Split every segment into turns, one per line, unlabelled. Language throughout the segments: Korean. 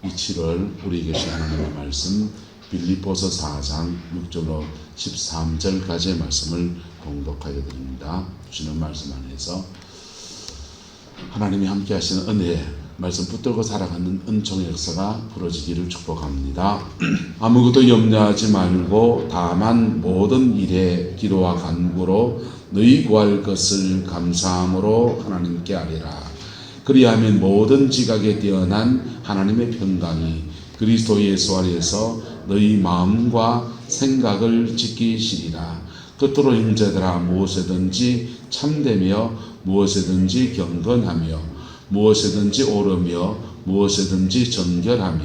이 7월 우리에게 주신 하나님의 말씀 빌립보서 4장 6절로 13절까지의 말씀을 봉독하여 드립니다. 주시는 말씀 안에서 하나님이 함께 하시는 은혜, 말씀 붙들고 살아가는 은총의 역사가 풀어지기를 축복합니다. 아무것도 염려하지 말고 다만 모든 일에 기도와 간구로 너희 구할 것을 감사함으로 하나님께 아뢰라. 그리하면 모든 지각에 뛰어난 하나님의 평강이 그리스도 예수 안에서 너희 마음과 생각을 지키시리라. 겉으로 형제들아 무엇이든지 참되며 무엇이든지 경건하며 무엇이든지 옳으며 무엇이든지 정결하며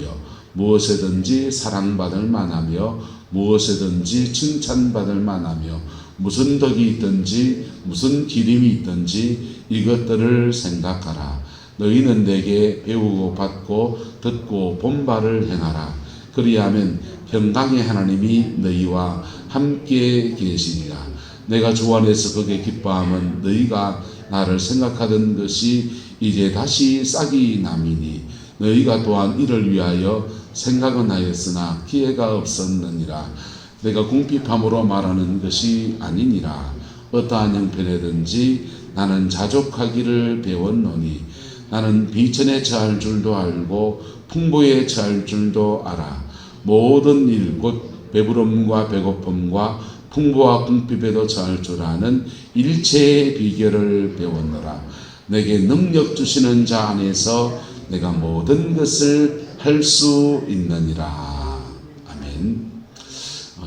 무엇이든지 사랑받을 만하며 무엇이든지 칭찬받을 만하며 무슨 덕이 있든지 무슨 기림이 있든지 이것들을 생각하라. 너희는 내게 배우고 받고 듣고 본 바를 행하라. 그리하면 평강의 하나님이 너희와 함께 계시리라. 내가 주 안에서 그게 기뻐함은 너희가 나를 생각하던 것이 이제 다시 싹이 남이니 너희가 또한 이를 위하여 생각은 하였으나 기회가 없었느니라. 내가 궁핍함으로 말하는 것이 아니니라. 어떠한 형편이든지 나는 자족하기를 배웠노니 나는 비천에 처할 줄도 알고 풍부에 처할 줄도 알아. 모든 일 곧 배부름과 배고픔과 풍부와 궁핍에도 처할 줄 아는 일체의 비결을 배웠노라. 내게 능력 주시는 자 안에서 내가 모든 것을 할 수 있느니라. 아멘.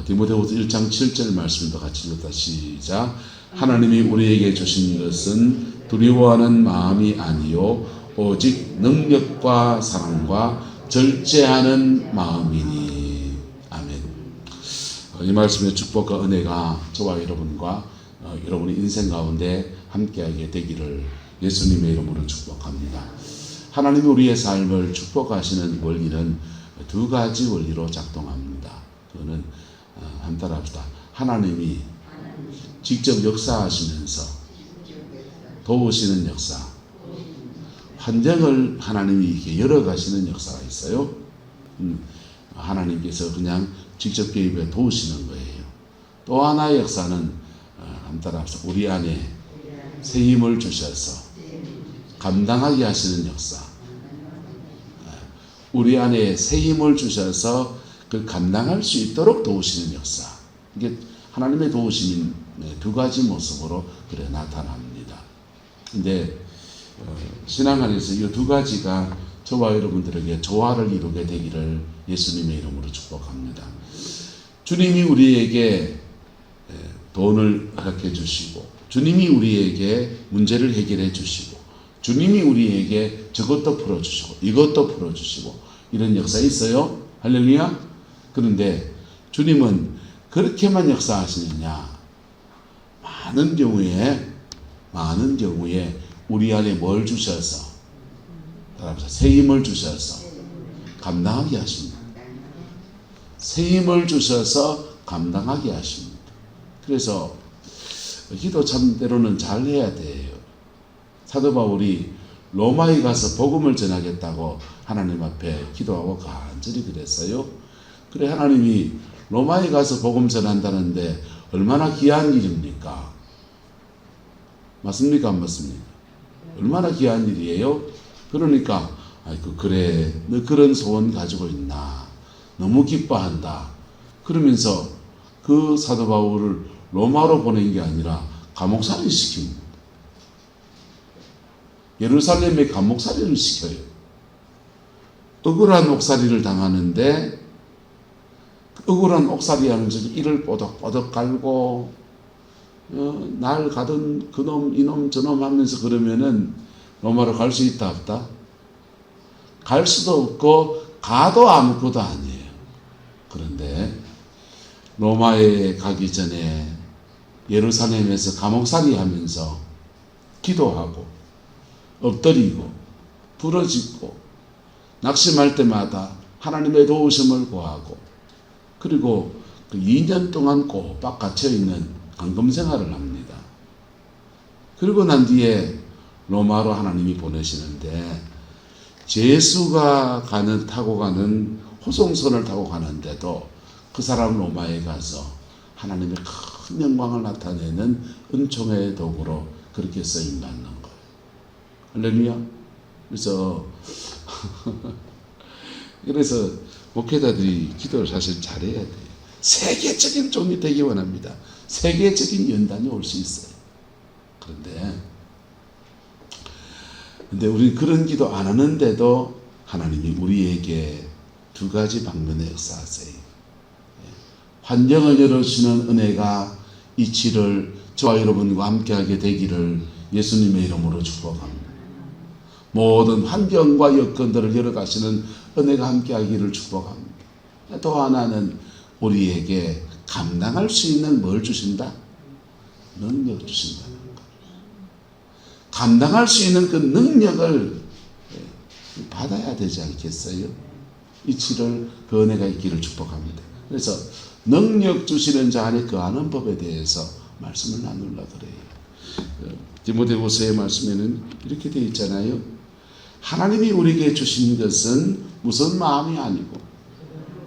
디모데후서 1장 7절 말씀도 같이 읽다 시작. 하나님이 우리에게 주신 것은 두려워하는 마음이 아니요 오직 능력과 사랑과 절제하는 마음이니. 아멘. 이 말씀의 축복과 은혜가 저와 여러분과 여러분의 인생 가운데 함께하게 되기를 예수님의 이름으로 축복합니다. 하나님이 우리의 삶을 축복하시는 원리는 두 가지 원리로 작동합니다. 그거는 한 따라 합시다. 하나님이 직접 역사하시면서 도우시는 역사, 환경을 하나님이 이렇게 열어가시는 역사가 있어요. 하나님께서 그냥 직접 개입해 도우시는 거예요. 또 하나의 역사는 한 따라 합시다. 우리 안에 새 힘을 주셔서 감당하게 하시는 역사. 우리 안에 새 힘을 주셔서 그 감당할 수 있도록 도우시는 역사. 이게 하나님의 도우심인 두 가지 모습으로 그래 나타납니다. 근데 신앙 안에서 이 두 가지가 저와 여러분들에게 조화를 이루게 되기를 예수님의 이름으로 축복합니다. 주님이 우리에게 돈을 허락해 주시고 주님이 우리에게 문제를 해결해 주시고 주님이 우리에게 저것도 풀어주시고 이것도 풀어주시고 이런 역사 있어요. 할렐루야. 그런데 주님은 그렇게만 역사하시느냐? 많은 경우에 우리 안에 뭘 주셔서 새 힘을 주셔서 감당하게 하십니다. 새 힘을 주셔서 감당하게 하십니다. 그래서 기도 참 때로는 잘 해야 돼요. 사도 바울이 로마에 가서 복음을 전하겠다고 하나님 앞에 기도하고 간절히 그랬어요. 그래 하나님이 로마에 가서 복음 전한다는데 얼마나 귀한 일입니까? 맞습니까? 안 맞습니까? 얼마나 귀한 일이에요? 그러니까 그래 너 그런 소원 가지고 있나? 너무 기뻐한다. 그러면서 그 사도 바울을 로마로 보낸 게 아니라 감옥살이 시킵니다. 예루살렘에 감옥살이를 시켜요. 억울한 옥살이를 당하는데 억울한 옥살이 하면서 이를 뽀덕뽀덕 갈고 날 가던 그놈 이놈 저놈 하면서 그러면은 로마로 갈 수 있다 없다? 갈 수도 없고 가도 아무것도 아니에요. 그런데 로마에 가기 전에 예루살렘에서 감옥살이 하면서 기도하고 엎드리고 부러지고 낙심할 때마다 하나님의 도우심을 구하고 그리고 그 2년 동안 꼬박 갇혀있는 감금 생활을 합니다. 그리고 난 뒤에 로마로 하나님이 보내시는데 제수가 타고 가는 호송선을 타고 가는데도 그 사람 로마에 가서 하나님의 큰 영광을 나타내는 은총의 도구로 그렇게 쓰임 받는 거예요. 할렐루야. 그래서 목회자들이 기도를 사실 잘해야 돼요. 세계적인 종이 되기 원합니다. 세계적인 연단이 올 수 있어요. 그런데 우리 그런 기도 안 하는데도 하나님이 우리에게 두 가지 방면에 역사하세요. 환경을 열어주시는 은혜가 이치를 저와 여러분과 함께하게 되기를 예수님의 이름으로 축복합니다. 모든 환경과 여건들을 열어가시는 은혜가 함께하기를 축복합니다. 또 하나는 우리에게 감당할 수 있는 뭘 주신다? 능력 주신다는 것. 감당할 수 있는 그 능력을 받아야 되지 않겠어요? 이치를 그 은혜가 있기를 축복합니다. 그래서 능력 주시는 자 안에 거하는 법에 대해서 말씀을 나누려 그래요. 디모데후서의 말씀에는 이렇게 되어 있잖아요. 하나님이 우리에게 주신 것은 무슨 마음이 아니고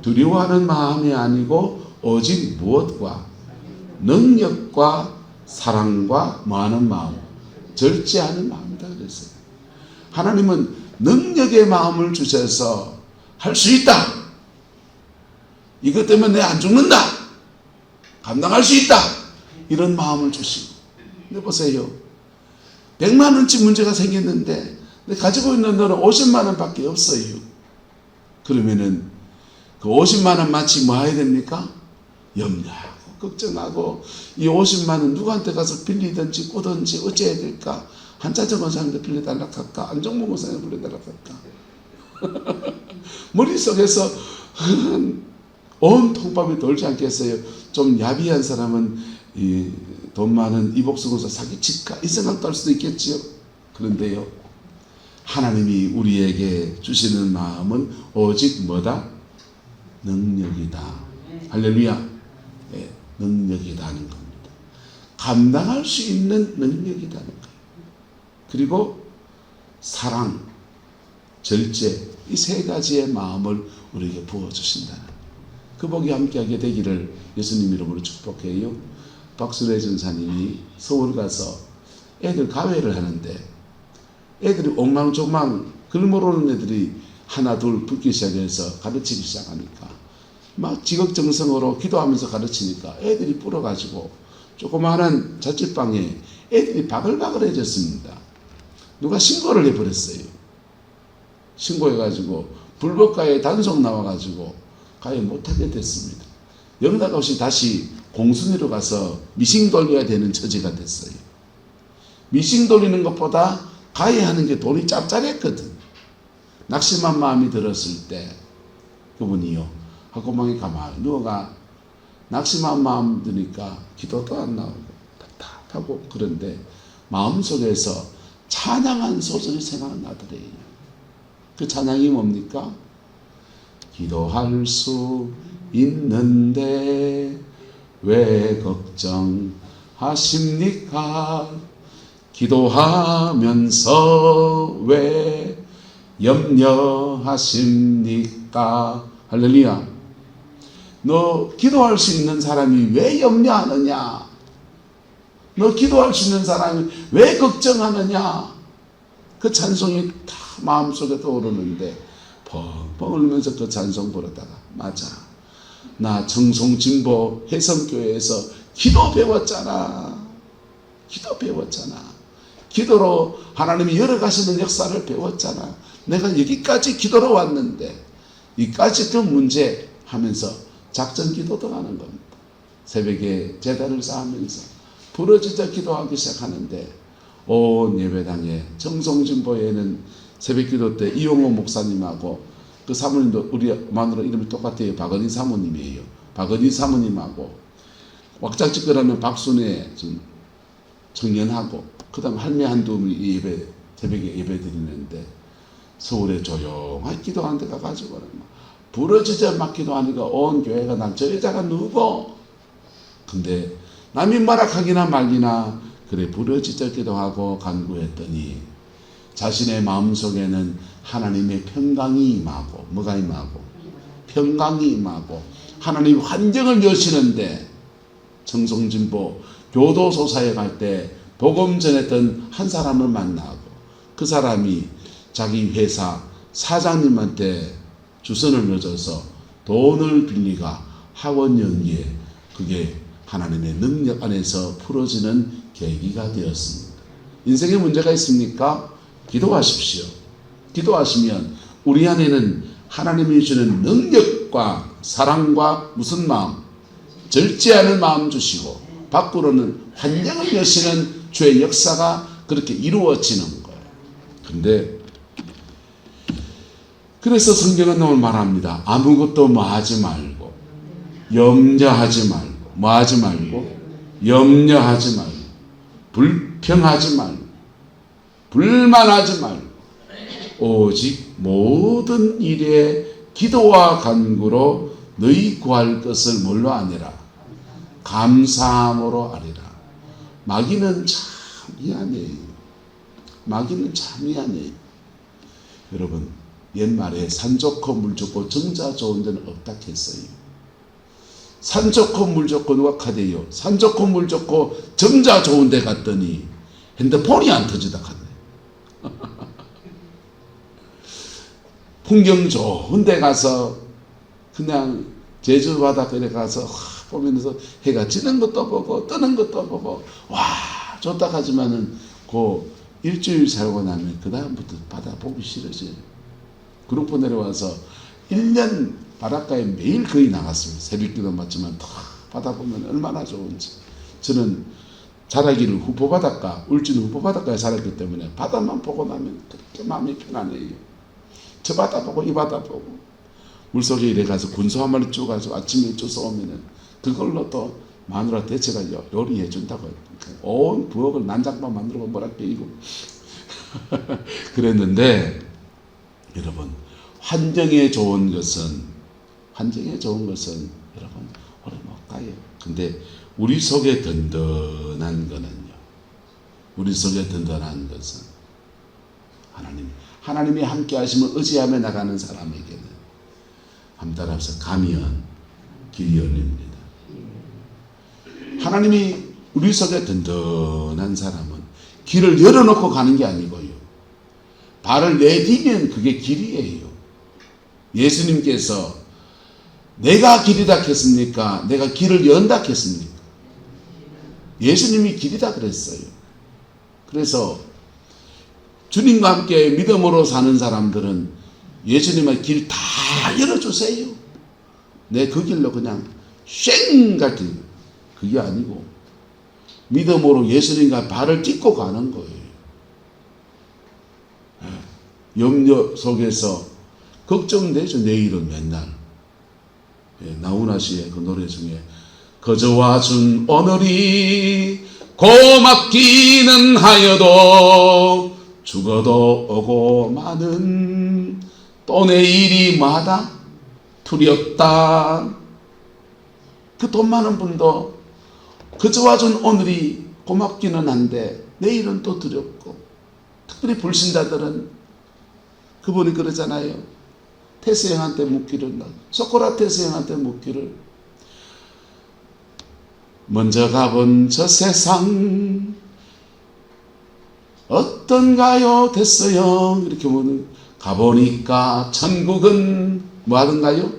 두려워하는 마음이 아니고 오직 무엇과 능력과 사랑과 뭐하는 마음, 절제하는 마음이다 그랬어요. 하나님은 능력의 마음을 주셔서 할 수 있다. 이것 때문에 내 안 죽는다. 감당할 수 있다. 이런 마음을 주시고. 근데 보세요. 100만 원치 문제가 생겼는데 가지고 있는 돈은 50만 원밖에 없어요. 그러면은 그 50만 원 마치 뭐 해야 됩니까? 염려하고 걱정하고 이 50만 원 누구한테 가서 빌리든지 꾸든지 어찌해야 될까? 한자정 원사님한테 빌려달라 할까? 안정모 원사님한테 빌려달라 할까? 머릿속에서 온 통밥이 돌지 않겠어요? 좀 야비한 사람은 돈 많은 이복수공사 사기칠까? 이 생각도 할 수도 있겠지요. 그런데요, 하나님이 우리에게 주시는 마음은 오직 뭐다? 능력이다. 할렐루야. 네, 능력이다는 겁니다. 감당할 수 있는 능력이다는 거예요. 그리고 사랑, 절제, 이 세 가지의 마음을 우리에게 부어주신다는 그 복이 함께하게 되기를 예수님 이름으로 축복해요. 박수래 전사님이 서울 가서 애들 가회를 하는데 애들이 엉망조망 글 모르는 애들이 하나 둘 붙기 시작해서 가르치기 시작하니까 막 지극정성으로 기도하면서 가르치니까 애들이 불어가지고 조그마한 자취방에 애들이 바글바글해졌습니다. 누가 신고를 해버렸어요. 신고해가지고 불법가에 단속 나와가지고 가해 못하게 됐습니다. 영락 없이 다시 공순위로 가서 미싱 돌려야 되는 처지가 됐어요. 미싱 돌리는 것보다 가해하는 게 돈이 짭짤했거든. 낙심한 마음이 들었을 때 그분이요, 학고방에 가만히 누워가 낙심한 마음 드니까 기도도 안 나오고 답답하고 그런데 마음속에서 찬양한 소절이 생각나더래요. 그 찬양이 뭡니까? 기도할 수 있는데 왜 걱정하십니까? 기도하면서 왜 염려하십니까? 할렐루야. 너 기도할 수 있는 사람이 왜 염려하느냐? 너 기도할 수 있는 사람이 왜 걱정하느냐? 그 찬송이 다 마음속에 떠오르는데 펑펑 울면서 그 찬송 부르다가 맞아. 나 청송진보 해성교회에서 기도 배웠잖아. 기도 배웠잖아. 기도로 하나님이 열어가시는 역사를 배웠잖아. 내가 여기까지 기도로 왔는데 이까지 그 문제 하면서 작전 기도도 하는 겁니다. 새벽에 제단을 쌓으면서 부러지자 기도하기 시작하는데 온 예배당에 청송진보에는 새벽기도 때 이용호 목사님하고 그 사모님도 우리 마누라 이름이 똑같아요. 박은희 사모님이에요. 박은희 사모님하고 왁자지껄하는 박순애 청년하고 그 다음 할매 한두 분이 예배 새벽에 예배 드리는데 서울에 조용하게 기도하는 데 가가지고 부러지자 막 기도하니까 온 교회가 난 저 여자가 누구? 근데 남이 말악하기나 말기나 그래 부러지자 기도하고 간구했더니 자신의 마음속에는 하나님의 평강이 임하고, 뭐가 임하고? 평강이 임하고, 하나님 환경을 여시는데, 청송진보 교도소사에 갈 때 복음 전했던 한 사람을 만나고, 그 사람이 자기 회사 사장님한테 주선을 넣어줘서 돈을 빌리가 학원 연기에 그게 하나님의 능력 안에서 풀어지는 계기가 되었습니다. 인생에 문제가 있습니까? 기도하십시오. 기도하시면 우리 안에는 하나님이 주는 능력과 사랑과 무슨 마음? 절제하는 마음 주시고 밖으로는 환경을 여시는 주의 역사가 그렇게 이루어지는 거예요. 근데 그래서 성경은 오늘 말합니다. 아무것도 하지 말고, 염려하지 말고, 하지 말고, 염려하지 말고, 불평하지 말고, 불만하지 말고, 오직 모든 일에 기도와 간구로 너희 구할 것을 뭘로 아니라? 감사함으로 아니라. 마귀는 참 미안해요. 마귀는 참 미안해요. 여러분, 옛말에 산 좋고 물 좋고 정자 좋은 데는 없다 했어요. 산 좋고 물 좋고 누가 카대요? 산 좋고 물 좋고 정자 좋은 데 갔더니 핸드폰이 안 터지다 카네. 풍경 좋은 데 가서 그냥 제주 바닷가에 가서 보면서 해가 지는 것도 보고 뜨는 것도 보고 와 좋다 하지만은 그 일주일 살고 나면 그 다음부터 바다 보기 싫어져요. 그룹 내려와서 1년 바닷가에 매일 거의 나갔습니다. 새벽기도 맞지만 다 바다 보면 얼마나 좋은지. 저는 자라기를 후포바닷가, 울진 후포바닷가에 살았기 때문에 바다만 보고 나면 그렇게 마음이 편안해요. 저 바다 보고 이 바다 보고 물속에 이래 가서 군소 한 마리 쭉 가서 아침에 쪄서 오면은 그걸로 또 마누라 대체가 요리해 준다고 온 부엌을 난장판 만들고 뭐라 깨이고 그랬는데 여러분 환경에 좋은 것은 여러분 오래 못 가요. 근데 우리 속에 든든한 거는요. 우리 속에 든든한 것은 하나님이 함께 하시면 의지하며 나가는 사람에게는 한 따라서 가면 길이 열립니다. 하나님이 우리 속에 든든한 사람은 길을 열어놓고 가는 게 아니고요. 발을 내디면 그게 길이에요. 예수님께서 내가 길이다 했습니까? 내가 길을 연다 했습니까? 예수님이 길이다 그랬어요. 그래서 주님과 함께 믿음으로 사는 사람들은 예수님의 길 다 열어주세요. 내 그 길로 그냥 쉥 갈 길. 그게 아니고 믿음으로 예수님과 발을 딛고 가는 거예요. 염려 속에서 걱정되죠. 내일은 맨날. 나훈아 씨의 그 노래 중에 거저와 준 오늘이 고맙기는 하여도 죽어도 오고 마는 또 내일이 마다 두렵다. 그 돈 많은 분도 그저와 준 오늘이 고맙기는 한데 내일은 또 두렵고 특별히 불신자들은 그분이 그러잖아요. 테스 형한테 묻기를 소크라테스 형한테 묻기를 먼저 가본 저 세상 어떤가요 테스 형 이렇게 묻는 가보니까 천국은 뭐 하던가요?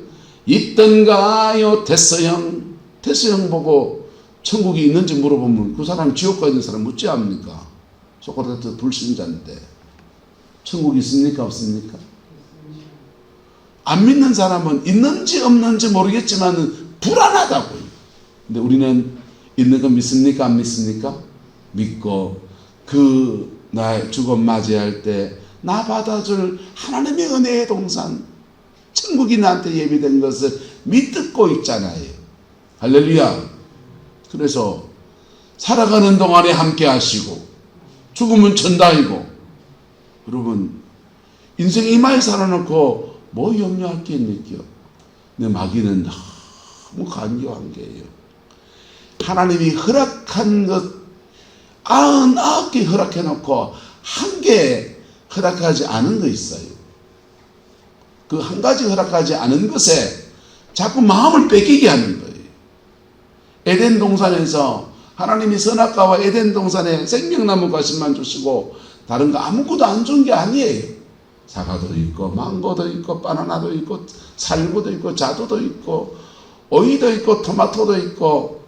있던가요 테스 형. 테스 형 보고 천국이 있는지 물어보면 그 사람 지옥 가 있는 사람 묻지 않습니까? 소크라테스 불신자인데 천국이 있습니까 없습니까? 안 믿는 사람은 있는지 없는지 모르겠지만 불안하다고요. 근데 우리는 있는 거 믿습니까 안 믿습니까? 믿고 그 나의 죽음 맞이할 때 나 받아줄 하나님의 은혜의 동산 천국이 나한테 예비된 것을 믿고 있잖아요. 할렐루야. 그래서 살아가는 동안에 함께 하시고 죽으면 천당이고 여러분 인생 이마에 살아놓고 뭐 염려할 게 있느껴. 근데 마귀는 너무 간교한 게예요. 하나님이 허락한 것 99개 허락해놓고 한 개 허락하지 않은 거 있어요. 그 한 가지 허락하지 않은 것에 자꾸 마음을 뺏기게 하는 거예요. 에덴 동산에서 하나님이 선악과와 에덴 동산에 생명나무 과실만 주시고 다른 거 아무것도 안 준 게 아니에요. 사과도 있고 망고도 있고 바나나도 있고 살구도 있고 자두도 있고 오이도 있고 토마토도 있고.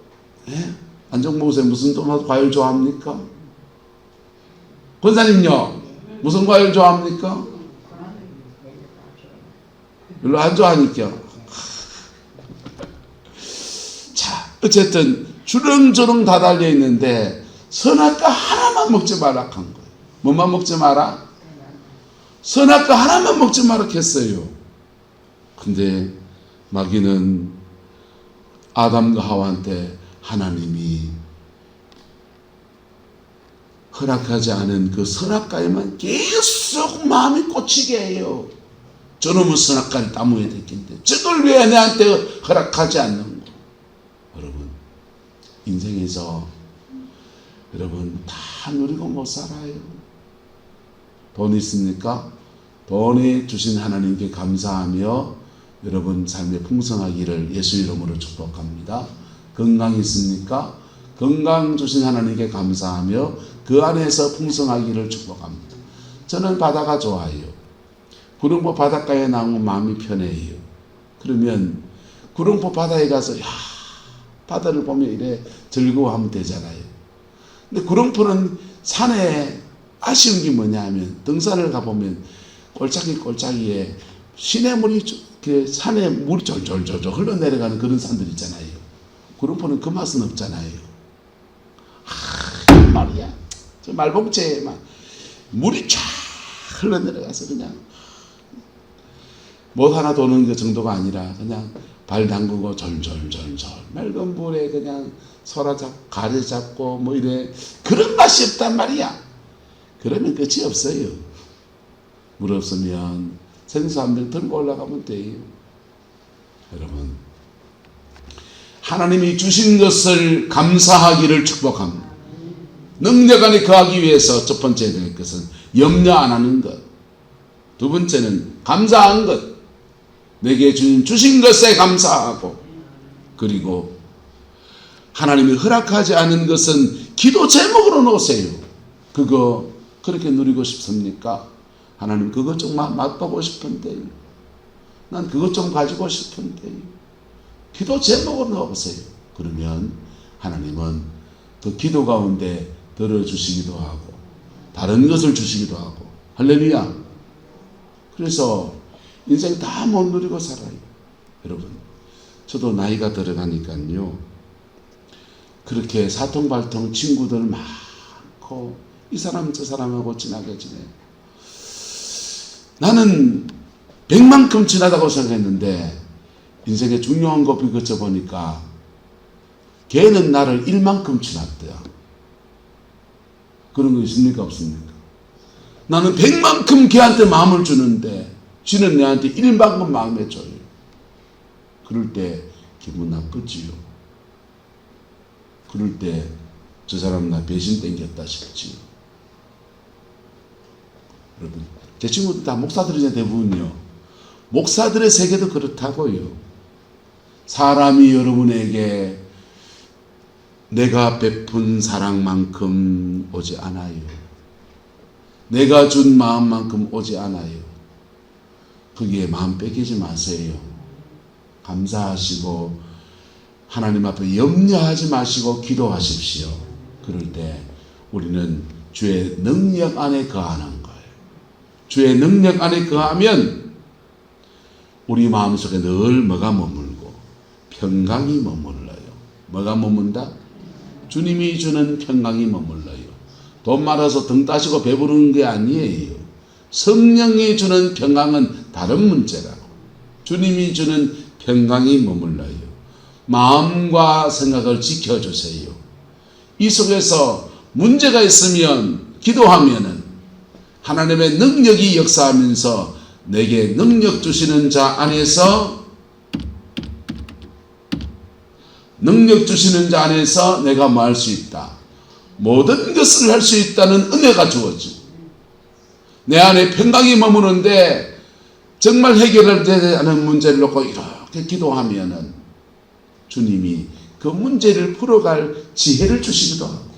예? 안정모 목사님 무슨 토마토 과일 좋아합니까? 권사님요 무슨 과일 좋아합니까? 별로 안 좋아하니까. 자, 어쨌든 주렁주렁 다 달려 있는데 선악과 하나만 먹지 말라 한 거예요. 뭐만 먹지 마라? 선악과 하나만 먹지 마라 했어요. 근데 마귀는 아담과 하와한테 하나님이 허락하지 않은 그 선악과에만 계속 마음이 꽂히게 해요. 저놈은 선악과를 따먹어야 되겠는데 저걸 왜 내한테 허락하지 않는 거. 여러분 인생에서 여러분 다 누리고 못 살아요. 돈 있습니까? 돈에 주신 하나님께 감사하며 여러분 삶에 풍성하기를 예수 이름으로 축복합니다. 건강 있습니까? 건강 주신 하나님께 감사하며 그 안에서 풍성하기를 축복합니다. 저는 바다가 좋아요. 구릉포 바닷가에 나오면 마음이 편해요. 그러면 구릉포 바다에 가서 바다를 보면 이래 즐거워하면 되잖아요. 근데 구릉포는 산에 아쉬운 게 뭐냐 하면 등산을 가보면 꼴짝이에 시냇물이 산에 물이 졸졸졸 흘러내려가는 그런 산들 있잖아요. 구릉포는 그 맛은 없잖아요. 말이야. 저 말봉채에 막 물이 쫙 흘러내려가서 그냥 못 하나 도는 그 정도가 아니라 그냥 발 담그고 절절절절 맑은 물에 그냥 소라 잡고 가래 잡고 뭐 이래 그런 맛이 없단 말이야. 그러면 끝이 없어요. 물 없으면 생수 한 병 들고 올라가면 돼요. 여러분 하나님이 주신 것을 감사하기를 축복합니다. 능력 안에 거하기 위해서 첫 번째 될 것은 염려 안 하는 것. 두 번째는 감사한 것. 내게 주신 것에 감사하고, 그리고 하나님이 허락하지 않은 것은 기도 제목으로 놓으세요. 그거 그렇게 누리고 싶습니까? 하나님 그것 좀 맛보고 싶은데요. 난 그것 좀 가지고 싶은데요. 기도 제목으로 넣어보세요. 그러면 하나님은 그 기도 가운데 들어주시기도 하고 다른 것을 주시기도 하고. 할렐루야. 그래서 인생 다 못 누리고 살아요. 여러분 저도 나이가 들어가니까요 그렇게 사통발통 친구들 많고 이 사람 저 사람하고 친하게 지내요. 나는 100만큼 친하다고 생각했는데 인생의 중요한 것을 거쳐보니까 걔는 나를 1만큼 친하대요. 그런 거 있습니까? 없습니까? 나는 100만큼 걔한테 마음을 주는데 지는 내한테 1만큼 마음에 줘요. 그럴 때 기분 나쁘지요. 그럴 때 저 사람 나 배신 땡겼다 싶지요. 여러분 제 친구들 다 목사들이잖아요. 대부분요. 목사들의 세계도 그렇다고요. 사람이 여러분에게 내가 베푼 사랑만큼 오지 않아요. 내가 준 마음만큼 오지 않아요. 거기에 마음 뺏기지 마세요. 감사하시고 하나님 앞에 염려하지 마시고 기도하십시오. 그럴 때 우리는 주의 능력 안에 거하는 거예요. 주의 능력 안에 거하면 우리 마음속에 늘 뭐가 머물고 평강이 머물러요. 뭐가 머문다? 주님이 주는 평강이 머물러요. 돈 많아서 등 따시고 배부르는 게 아니에요. 성령이 주는 평강은 다른 문제라고. 주님이 주는 평강이 머물러요. 마음과 생각을 지켜주세요. 이 속에서 문제가 있으면 기도하면은 하나님의 능력이 역사하면서 내게 능력 주시는 자 안에서 내가 뭐 할 수 있다. 모든 것을 할 수 있다는 은혜가 주어지고 내 안에 평강이 머무는데 정말 해결되지 않은 문제를 놓고 이렇게 기도하면은 주님이 그 문제를 풀어갈 지혜를 주시기도 하고,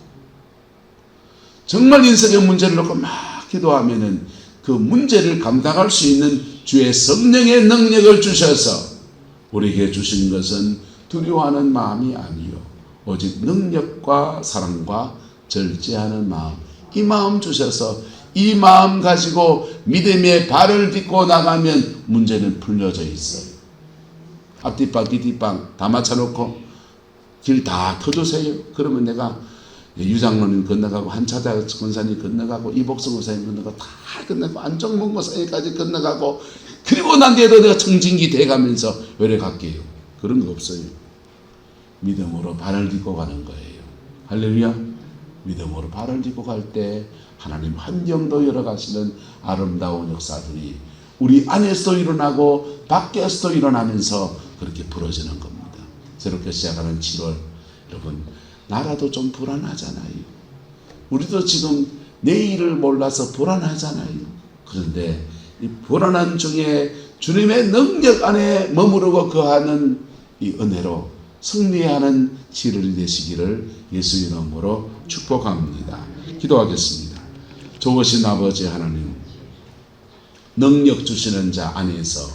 정말 인생의 문제를 놓고 막 기도하면은 그 문제를 감당할 수 있는 주의 성령의 능력을 주셔서 우리에게 주신 것은 두려워하는 마음이 아니요 오직 능력과 사랑과 절제하는 마음, 이 마음 주셔서 이 마음 가지고 믿음의 발을 딛고 나가면 문제는 풀려져 있어요. 앞뒷방 뒤뒷방 다 맞춰놓고 길 다 터주세요. 그러면 내가 유장로님 건너가고 한차자 권사님 건너가고 이복성 권사님 건너가고 다 건너가고 안정문 권사님까지 건너가고 그리고 난 뒤에도 내가 청진기 돼가면서 외래 갈게요. 그런 거 없어요. 믿음으로 발을 딛고 가는 거예요. 할렐루야. 믿음으로 발을 딛고 갈 때 하나님 환경도 열어가시는 아름다운 역사들이 우리 안에서도 일어나고 밖에서도 일어나면서 그렇게 부러지는 겁니다. 새롭게 시작하는 7월, 여러분 나라도 좀 불안하잖아요. 우리도 지금 내일을 몰라서 불안하잖아요. 그런데 이 불안한 중에 주님의 능력 안에 머무르고 거하는 이 은혜로 승리하는 7월이 되시기를 예수 이름으로 축복합니다. 기도하겠습니다. 좋으신 아버지 하나님, 능력 주시는 자 안에서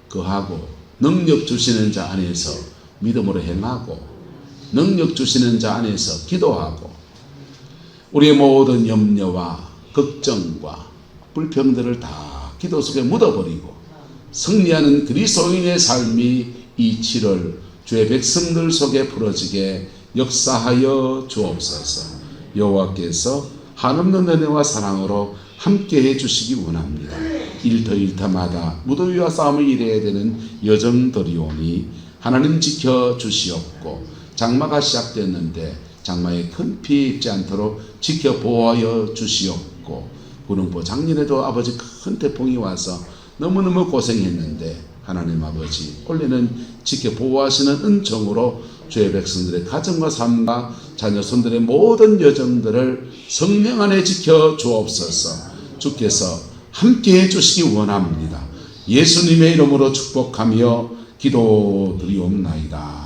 거하고 능력 주시는 자 안에서 믿음으로 행하고 능력 주시는 자 안에서 기도하고 우리의 모든 염려와 걱정과 불평들을 다 기도 속에 묻어버리고 승리하는 그리스도인의 삶이 이 7월 주의 백성들 속에 부러지게 역사하여 주옵소서. 여호와께서 한없는 은혜와 사랑으로 함께해 주시기 원합니다. 일터일터마다 무더위와 싸움을 일해야 되는 여정들이 오니 하나님 지켜주시옵고, 장마가 시작됐는데 장마에 큰 피해 입지 않도록 지켜 보호하여 주시옵고, 구릉포 작년에도 아버지 큰 태풍이 와서 너무너무 고생했는데 하나님 아버지 올해는 지켜 보호하시는 은총으로 주의 백성들의 가정과 삶과 자녀 손들의 모든 여정들을 성령 안에 지켜 주옵소서. 주께서 함께해 주시기 원합니다. 예수님의 이름으로 축복하며 기도드리옵나이다.